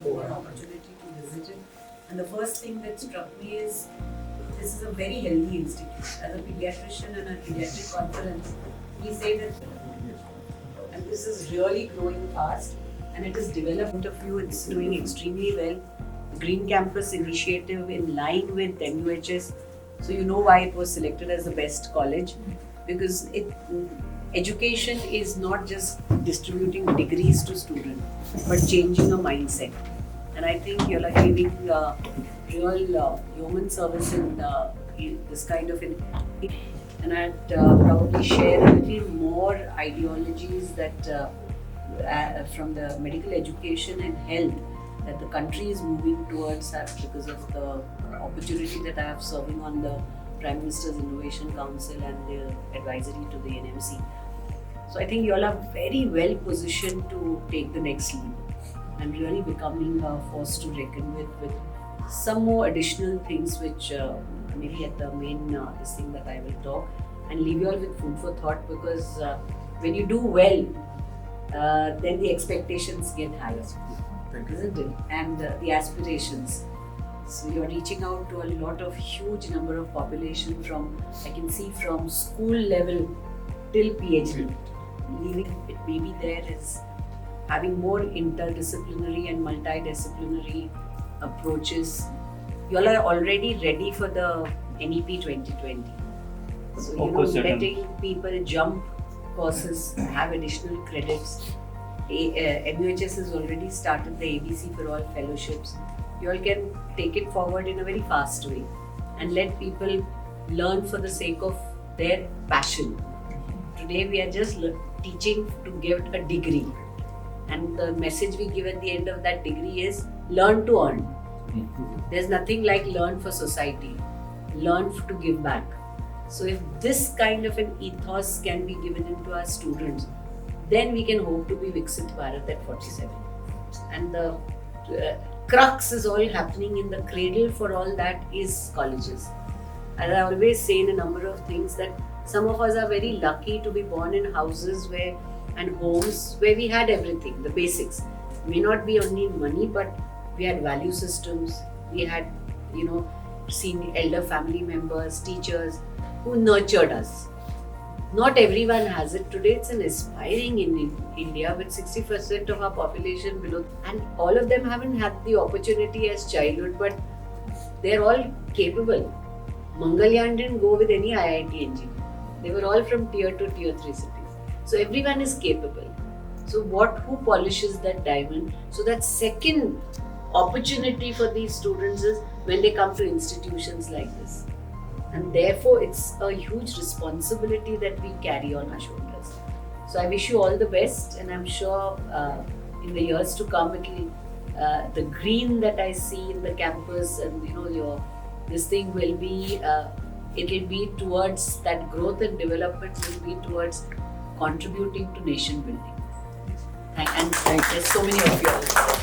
an opportunity to visit it. And the first thing that struck me is this is a very healthy institute. As a pediatrician and a pediatric conference, we say that, and this is really growing fast, and it is developed point of view, it's doing extremely well. The Green Campus initiative in line with MUHS, so you know why it was selected as the best college, because education is not just distributing degrees to students, but changing a mindset. And I think you're like giving real human service in this kind of and I'd probably share a little more ideologies that from the medical education and health that the country is moving towards that because of the opportunity that I have serving on the Prime Minister's Innovation Council and the advisory to the NMC. So I think you all are very well positioned to take the next leap and really becoming a force to reckon with some more additional things which maybe at the main this thing that I will talk and leave you all with food for thought, because when you do well, then the expectations get higher, isn't it? And the aspirations. So you're reaching out to a lot of huge number of population from, I can see from school level till PhD. Leaving it maybe there is having more interdisciplinary and multidisciplinary approaches. You all are already ready for the NEP 2020. So letting people jump courses, have additional credits. MUHS has already started the ABC for All fellowships. You all can take it forward in a very fast way and let people learn for the sake of their passion. Today we are just teaching to get a degree, and the message we give at the end of that degree is learn to earn. There's nothing like learn for society, learn to give back. So if this kind of an ethos can be given into our students, then we can hope to be Viksit Bharat at 47. And the crux is all happening in the cradle for all that is colleges. As I always say in a number of things, that some of us are very lucky to be born in houses where and homes where we had everything, the basics. May not be only money, but we had value systems, we had, seen elder family members, teachers who nurtured us. Not everyone has it today. It's an aspiring in India with 60% of our population below, and all of them haven't had the opportunity as childhood, but they're all capable. Mangalyaan didn't go with any IIT engineer. They were all from tier 2, tier 3 cities. So everyone is capable. So who polishes that diamond? So that second opportunity for these students is when they come to institutions like this. And therefore it's a huge responsibility that we carry on our shoulders. So I wish you all the best, and I'm sure in the years to come the green that I see in the campus and this thing will be it'll be towards that growth and development, will be towards contributing to nation building. And there's so many of you all.